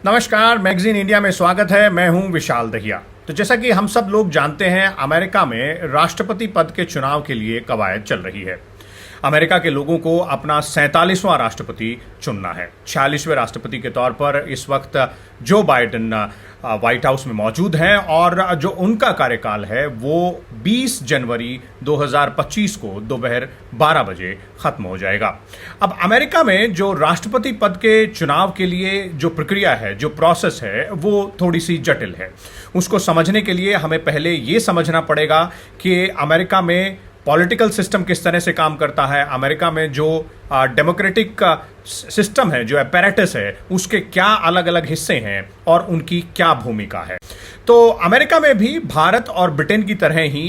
नमस्कार, magazine India में स्वागत है। मैं हूं विशाल दहिया। तो जैसा कि हम सब लोग जानते हैं, अमेरिका में राष्ट्रपति पद के चुनाव के लिए कवायद चल रही है। अमेरिका के लोगों को अपना 47वां राष्ट्रपति चुनना है। 46वें राष्ट्रपति के तौर पर इस वक्त जो बाइडेन व्हाइट हाउस में मौजूद हैं और जो उनका कार्यकाल है वो 20 जनवरी 2025 को दोपहर 12 बजे खत्म हो जाएगा। अब अमेरिका में जो राष्ट्रपति पद के चुनाव के लिए जो प्रक्रिया है, जो प्रोसेस है, वो थोड़ी सी जटिल है। उसको समझने के लिए हमें पहले ये समझना पड़ेगा कि अमेरिका में पॉलिटिकल सिस्टम किस तरह से काम करता है, अमेरिका में जो डेमोक्रेटिक सिस्टम है, जो अपैरेटस है, उसके क्या अलग अलग हिस्से हैं और उनकी क्या भूमिका है। तो अमेरिका में भी भारत और ब्रिटेन की तरह ही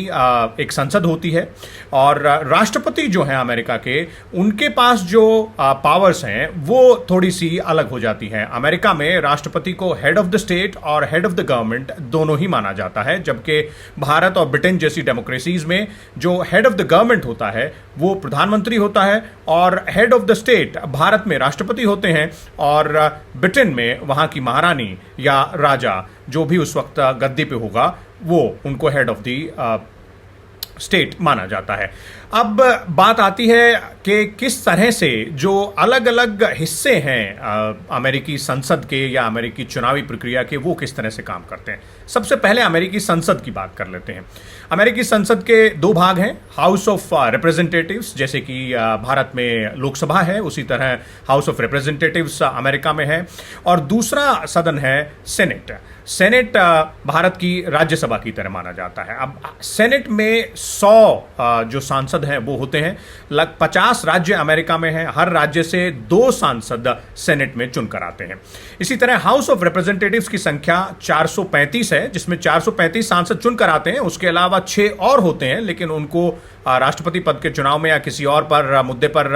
एक संसद होती है और राष्ट्रपति जो हैं अमेरिका के, उनके पास जो पावर्स हैं वो थोड़ी सी अलग हो जाती हैं। अमेरिका में राष्ट्रपति को हेड ऑफ द स्टेट और हेड ऑफ द गवर्नमेंट दोनों ही माना जाता है, जबकि भारत और ब्रिटेन जैसी डेमोक्रेसीज में जो हेड ऑफ द गवर्नमेंट होता है वो प्रधानमंत्री होता है और head of the state Bharat में राष्ट्रपति होते हैं और ब्रिटेन में वहां की महारानी या राजा जो भी उस वक्त गद्दी पे होगा वो उनको हेड ऑफ द स्टेट माना जाता है। अब बात आती है कि किस तरह से जो अलग अलग हिस्से हैं अमेरिकी संसद के या अमेरिकी चुनावी प्रक्रिया के, वो किस तरह से काम करते हैं। सबसे पहले अमेरिकी संसद की बात कर लेते हैं। अमेरिकी संसद के दो भाग हैं, हाउस ऑफ रिप्रेजेंटेटिव्स, जैसे कि भारत में लोकसभा है उसी तरह हाउस ऑफ रिप्रेजेंटेटिव्स अमेरिका में है, और दूसरा सदन है सेनेट। सेनेट भारत की राज्यसभा की तरह माना जाता है। अब सेनेट में 100 जो सांसद हैं वो होते हैं। 50 राज्य अमेरिका में हैं, हर राज्य से 2 सांसद सेनेट में चुनकर आते हैं। इसी तरह हाउस ऑफ रिप्रेजेंटेटिव्स की संख्या 435 है, जिसमें 435 सांसद चुनकर आते हैं। उसके अलावा 6 और होते हैं, लेकिन उनको राष्ट्रपति पद के चुनाव में या किसी और पर मुद्दे पर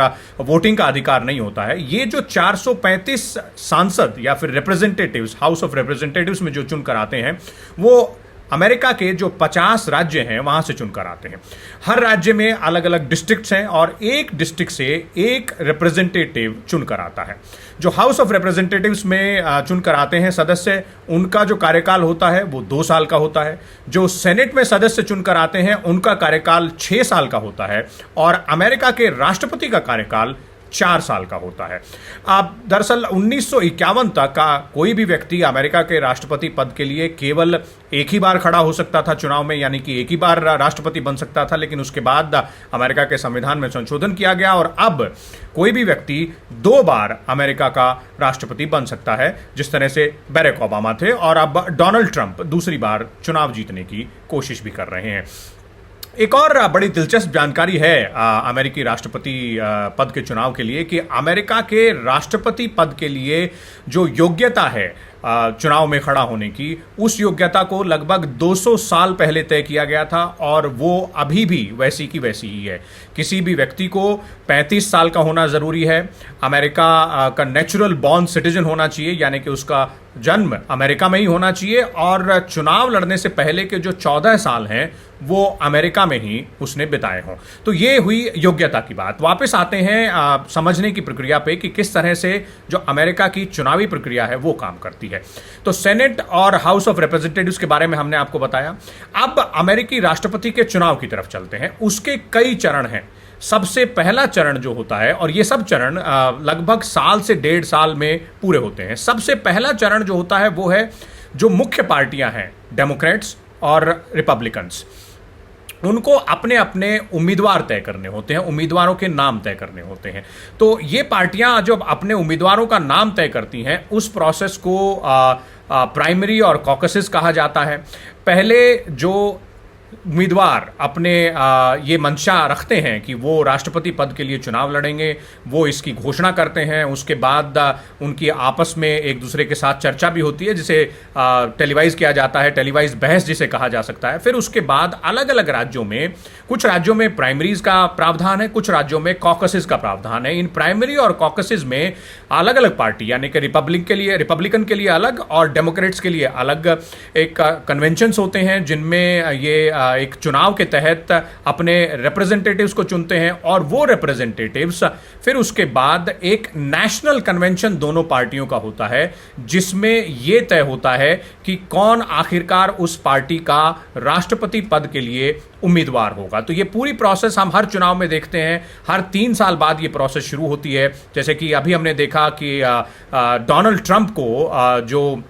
वोटिंग का अधिकार नहीं होता है। ये जो 435 सांसद या फिर रिप्रेजेंटेटिव्स हाउस ऑफ रिप्रेजेंटेटिव्स में जो चुनकर आते हैं वो अमेरिका के जो 50 राज्य हैं वहां से चुनकर आते हैं। हर राज्य में अलग अलग डिस्ट्रिक्ट्स हैं और एक डिस्ट्रिक्ट से एक रिप्रेजेंटेटिव चुनकर आता है। जो हाउस ऑफ रिप्रेजेंटेटिव्स में चुनकर आते हैं सदस्य, उनका जो कार्यकाल होता है वो 2 साल का होता है। जो सेनेट में सदस्य चुनकर आते हैं उनका कार्यकाल 6 साल का होता है और अमेरिका के राष्ट्रपति का कार्यकाल 4 साल का होता है। अब दरअसल 1951 तक का कोई भी व्यक्ति अमेरिका के राष्ट्रपति पद के लिए केवल एक ही बार खड़ा हो सकता था चुनाव में, यानी कि एक ही बार राष्ट्रपति बन सकता था। लेकिन उसके बाद अमेरिका के संविधान में संशोधन किया गया और अब कोई भी व्यक्ति 2 बार अमेरिका का राष्ट्रपति बन सकता है, जिस तरह से बैरक ओबामा थे और अब डोनाल्ड ट्रंप दूसरी बार चुनाव जीतने की कोशिश भी कर रहे हैं। एक और बड़ी दिलचस्प जानकारी है अमेरिकी राष्ट्रपति पद के चुनाव के लिए कि अमेरिका के राष्ट्रपति पद के लिए जो योग्यता है चुनाव में खड़ा होने की, उस योग्यता को लगभग 200 साल पहले तय किया गया था और वो अभी भी वैसी की वैसी ही है। किसी भी व्यक्ति को 35 साल का होना ज़रूरी है, अमेरिका का नेचुरल बॉर्न सिटीजन होना चाहिए, यानी कि उसका जन्म अमेरिका में ही होना चाहिए, और चुनाव लड़ने से पहले के जो 14 साल हैं वो अमेरिका में ही उसने बिताए हों। तो ये हुई योग्यता की बात। वापस आते हैं समझने की प्रक्रिया पे कि किस तरह से जो अमेरिका की चुनावी प्रक्रिया है वो काम करती है। तो सेनेट और हाउस ऑफ रिप्रेजेंटेटिव्स के बारे में हमने आपको बताया। अब अमेरिकी राष्ट्रपति के चुनाव की तरफ चलते हैं। उसके कई चरण हैं। सबसे पहला चरण जो होता है, और ये सब चरण लगभग साल से 1.5 साल में पूरे होते हैं। सबसे पहला चरण जो होता है वो है जो मुख्य पार्टियां हैं, डेमोक्रेट्स और रिपब्लिकन्स, उनको अपने अपने उम्मीदवार तय करने होते हैं, उम्मीदवारों के नाम तय करने होते हैं। तो ये पार्टियां जो अपने उम्मीदवारों का नाम तय करती हैं, उस प्रोसेस को प्राइमरी और कॉकसेस कहा जाता है। पहले जो उम्मीदवार अपने ये मंशा रखते हैं कि वो राष्ट्रपति पद के लिए चुनाव लड़ेंगे, वो इसकी घोषणा करते हैं। उसके बाद उनकी आपस में एक दूसरे के साथ चर्चा भी होती है, जिसे टेलीवाइज किया जाता है, टेलीवाइज बहस जिसे कहा जा सकता है। फिर उसके बाद अलग अलग राज्यों में, कुछ राज्यों में प्राइमरीज का प्रावधान है, कुछ राज्यों में कॉकसेस का प्रावधान है। इन प्राइमरी और कॉकसेस में अलग अलग पार्टी, यानी कि रिपब्लिकन के लिए अलग और डेमोक्रेट्स के लिए अलग एक कन्वेंशंस होते हैं, जिनमें ये एक चुनाव के तहत अपने रिप्रेजेंटेटिव्स को चुनते हैं और वो रिप्रेजेंटेटिव्स फिर उसके बाद एक नेशनल कन्वेंशन दोनों पार्टियों का होता है, जिसमें यह तय होता है कि कौन आखिरकार उस पार्टी का राष्ट्रपति पद के लिए उम्मीदवार होगा। तो ये पूरी प्रोसेस हम हर चुनाव में देखते हैं, हर 3 साल बाद ये प्रोसेस शुरू होती है। जैसे कि अभी हमने देखा कि डोनाल्ड ट्रंप को जो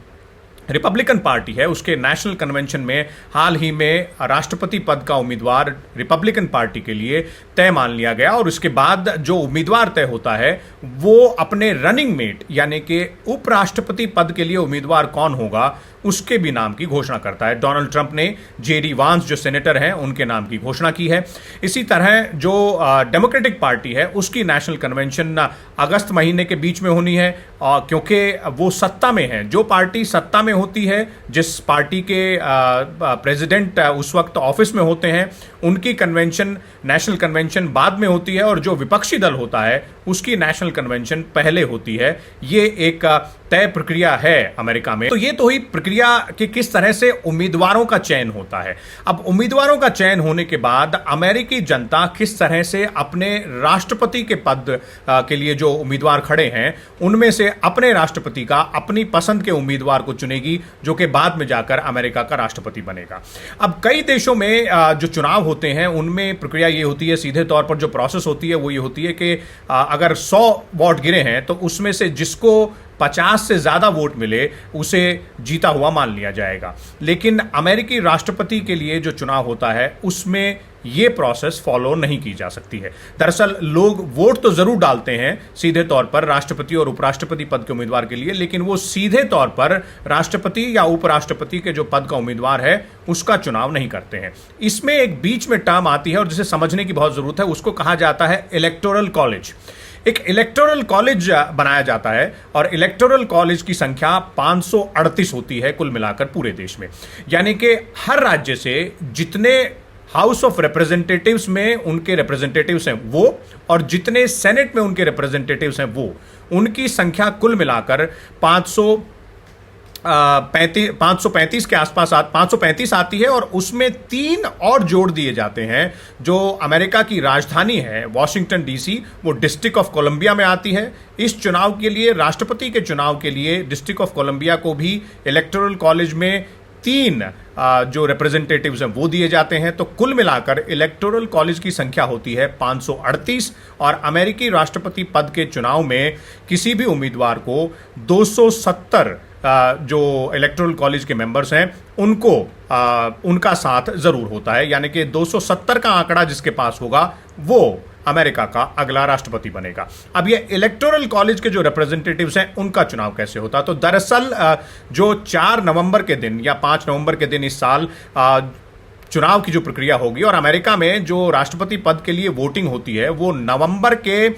रिपब्लिकन पार्टी है उसके नेशनल कन्वेंशन में हाल ही में राष्ट्रपति पद का उम्मीदवार रिपब्लिकन पार्टी के लिए तय मान लिया गया, और उसके बाद जो उम्मीदवार तय होता है वो अपने रनिंग मेट यानी कि उपराष्ट्रपति पद के लिए उम्मीदवार कौन होगा उसके भी नाम की घोषणा करता है। डोनाल्ड ट्रंप ने जेडी वांस जो सेनेटर हैं उनके नाम की घोषणा की है। इसी तरह जो डेमोक्रेटिक पार्टी है उसकी नेशनल कन्वेंशन अगस्त महीने के बीच में होनी है, क्योंकि वो सत्ता में है। जो पार्टी सत्ता में होती है, जिस पार्टी के प्रेसिडेंट उस वक्त ऑफिस में होते हैं, उनकी कन्वेंशन नेशनल कन्वेंशन बाद में होती है, और जो विपक्षी दल होता है उसकी नेशनल कन्वेंशन पहले होती है। ये एक तय प्रक्रिया है अमेरिका में। तो ये तो ही प्रक्रिया कि किस तरह से उम्मीदवारों का चयन होता है। अब उम्मीदवारों का चयन होने के बाद अमेरिकी जनता किस तरह से अपने राष्ट्रपति के पद के लिए जो उम्मीदवार खड़े हैं उनमें से अपने राष्ट्रपति का अपनी पसंद के उम्मीदवार को चुनेगी, जो कि बाद में जाकर अमेरिका का राष्ट्रपति बनेगा। अब कई देशों में जो चुनाव होते हैं उनमें प्रक्रिया ये होती है, सीधे तौर पर जो प्रोसेस होती है वो ये होती है कि अगर 100 वोट गिरे हैं तो उसमें से जिसको 50 से ज्यादा वोट मिले उसे जीता हुआ मान लिया जाएगा। लेकिन अमेरिकी राष्ट्रपति के लिए जो चुनाव होता है उसमें यह प्रोसेस फॉलो नहीं की जा सकती है। दरअसल लोग वोट तो जरूर डालते हैं सीधे तौर पर राष्ट्रपति और उपराष्ट्रपति पद के उम्मीदवार के लिए, लेकिन वो सीधे तौर पर राष्ट्रपति या उपराष्ट्रपति के जो पद का उम्मीदवार है उसका चुनाव नहीं करते हैं। इसमें एक बीच में टर्म आती है और जिसे समझने की बहुत जरूरत है, उसको कहा जाता है इलेक्टोरल कॉलेज। एक इलेक्टोरल कॉलेज बनाया जाता है और इलेक्टोरल कॉलेज की संख्या 538 होती है कुल मिलाकर पूरे देश में। यानी कि हर राज्य से जितने हाउस ऑफ रिप्रेजेंटेटिव्स में उनके रिप्रेजेंटेटिव्स हैं वो, और जितने सेनेट में उनके रिप्रेजेंटेटिव्स हैं वो, उनकी संख्या कुल मिलाकर 535 के आसपास 535 आती है। और उसमें 3 और जोड़ दिए जाते हैं। जो अमेरिका की राजधानी है वॉशिंगटन डीसी, वो डिस्ट्रिक्ट ऑफ कोलंबिया में आती है। इस चुनाव के लिए, राष्ट्रपति के चुनाव के लिए डिस्ट्रिक्ट ऑफ कोलंबिया को भी इलेक्टोरल कॉलेज में 3 जो रिप्रेजेंटेटिव्स हैं वो दिए जाते हैं। तो कुल मिलाकर इलेक्टोरल कॉलेज की संख्या होती है 538, और अमेरिकी राष्ट्रपति पद के चुनाव में किसी भी उम्मीदवार को 270 जो इलेक्टोरल कॉलेज के मेंबर्स हैं उनको उनका साथ जरूर होता है। यानी कि 270 का आंकड़ा जिसके पास होगा वो अमेरिका का अगला राष्ट्रपति बनेगा। अब ये इलेक्टोरल कॉलेज के जो रिप्रेजेंटेटिव्स हैं उनका चुनाव कैसे होता है? तो दरअसल जो 4 नवंबर के दिन या 5 नवंबर के दिन इस साल चुनाव की जो प्रक्रिया होगी, और अमेरिका में जो राष्ट्रपति पद के लिए वोटिंग होती है वो नवंबर के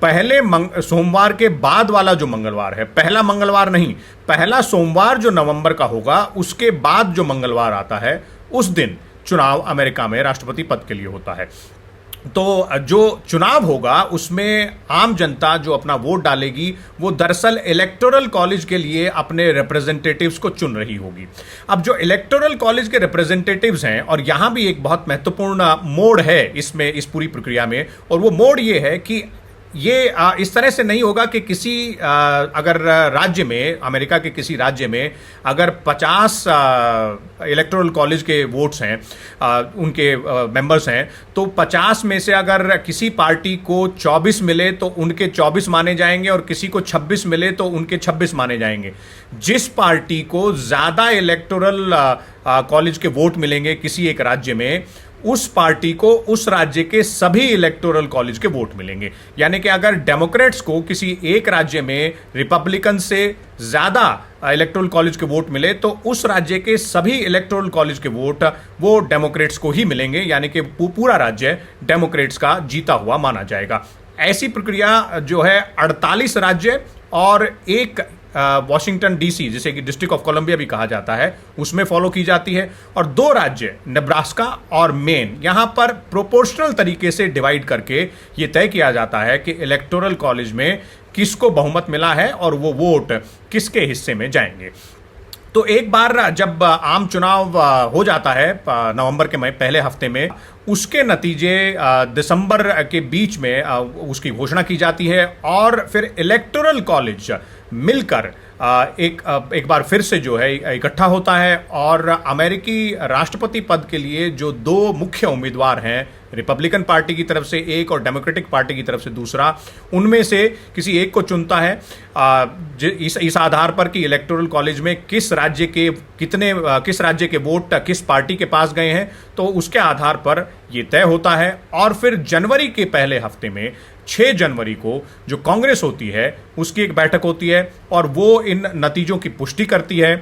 पहले सोमवार के बाद वाला जो मंगलवार है, पहला मंगलवार नहीं, पहला सोमवार जो नवंबर का होगा उसके बाद जो मंगलवार आता है उस दिन चुनाव अमेरिका में राष्ट्रपति पद के लिए होता है। तो जो चुनाव होगा उसमें आम जनता जो अपना वोट डालेगी वो दरअसल इलेक्टोरल कॉलेज के लिए अपने रिप्रेजेंटेटिव्स को चुन रही होगी। अब जो इलेक्टोरल कॉलेज के रिप्रेजेंटेटिव्स हैं, और यहां भी एक बहुत महत्वपूर्ण मोड़ है इसमें, इस पूरी प्रक्रिया में, और वो मोड़ ये है कि ये इस तरह से नहीं होगा कि किसी अगर राज्य में, अमेरिका के किसी राज्य में अगर 50 इलेक्टोरल कॉलेज के वोट्स हैं, उनके मेंबर्स हैं, तो 50 में से अगर किसी पार्टी को 24 मिले तो उनके 24 माने जाएंगे, और किसी को 26 मिले तो उनके 26 माने जाएंगे। जिस पार्टी को ज़्यादा इलेक्टोरल कॉलेज के वोट मिलेंगे किसी एक राज्य में, उस पार्टी को उस राज्य के सभी इलेक्टोरल कॉलेज के वोट मिलेंगे। यानी कि अगर डेमोक्रेट्स को किसी एक राज्य में रिपब्लिकन से ज्यादा इलेक्टोरल कॉलेज के वोट मिले तो उस राज्य के सभी इलेक्टोरल कॉलेज के वोट वो डेमोक्रेट्स को ही मिलेंगे, यानी कि पूरा राज्य डेमोक्रेट्स का जीता हुआ माना जाएगा। ऐसी प्रक्रिया जो है 48 राज्य और एक वॉशिंगटन डीसी, जिसे कि डिस्ट्रिक्ट ऑफ कोलंबिया भी कहा जाता है, उसमें फॉलो की जाती है, और 2 राज्य नेब्रास्का और मेन, यहां पर प्रोपोर्शनल तरीके से डिवाइड करके यह तय किया जाता है कि इलेक्टोरल कॉलेज में किसको बहुमत मिला है और वो वोट किसके हिस्से में जाएंगे। तो एक बार जब आम चुनाव हो जाता है नवंबर के पहले हफ्ते में, उसके नतीजे दिसंबर के बीच में उसकी घोषणा की जाती है और फिर इलेक्टोरल कॉलेज मिलकर एक बार फिर से जो है इकट्ठा होता है और अमेरिकी राष्ट्रपति पद के लिए जो दो मुख्य उम्मीदवार हैं, रिपब्लिकन पार्टी की तरफ से एक और डेमोक्रेटिक पार्टी की तरफ से दूसरा, उनमें से किसी एक को चुनता है इस आधार पर कि इलेक्टोरल कॉलेज में किस राज्य के वोट किस पार्टी के पास गए हैं, तो उसके आधार पर यह तय होता है। और फिर जनवरी के पहले हफ्ते में 6 जनवरी को जो कांग्रेस होती है उसकी एक बैठक होती है और वो इन नतीजों की पुष्टि करती है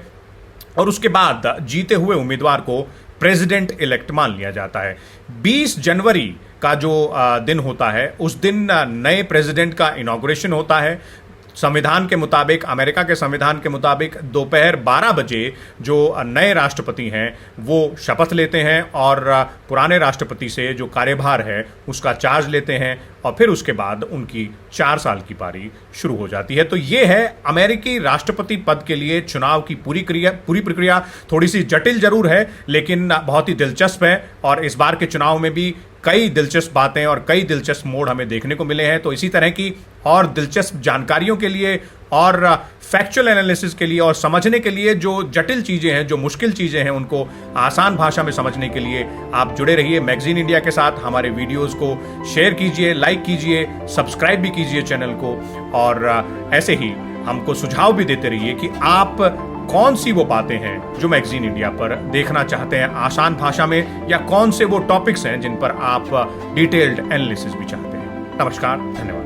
और उसके बाद जीते हुए उम्मीदवार को प्रेसिडेंट इलेक्ट मान लिया जाता है। 20 जनवरी का जो दिन होता है उस दिन नए प्रेसिडेंट का इनॉग्रेशन होता है। संविधान के मुताबिक, अमेरिका के संविधान के मुताबिक दोपहर 12 बजे जो नए राष्ट्रपति हैं वो शपथ लेते हैं और पुराने राष्ट्रपति से जो कार्यभार है उसका चार्ज लेते हैं और फिर उसके बाद उनकी 4 साल की पारी शुरू हो जाती है। तो ये है अमेरिकी राष्ट्रपति पद के लिए चुनाव की पूरी प्रक्रिया। थोड़ी सी जटिल जरूर है लेकिन बहुत ही दिलचस्प है और इस बार के चुनाव में भी कई दिलचस्प बातें और कई दिलचस्प मोड़ हमें देखने को मिले हैं। तो इसी तरह की और दिलचस्प जानकारियों के लिए और फैक्चुअल एनालिसिस के लिए और समझने के लिए जो जटिल चीजें हैं, जो मुश्किल चीजें हैं, उनको आसान भाषा में समझने के लिए आप जुड़े रहिए मैगजीन इंडिया के साथ। हमारे वीडियोस को शेयर कीजिए, लाइक कीजिए, सब्सक्राइब भी कीजिए चैनल को और ऐसे ही हमको सुझाव भी देते रहिए कि आप कौन सी वो बातें हैं जो मैगजीन इंडिया पर देखना चाहते हैं आसान भाषा में, या कौन से वो टॉपिक्स हैं जिन पर आप डिटेल्ड एनालिसिस भी चाहते हैं। नमस्कार, धन्यवाद।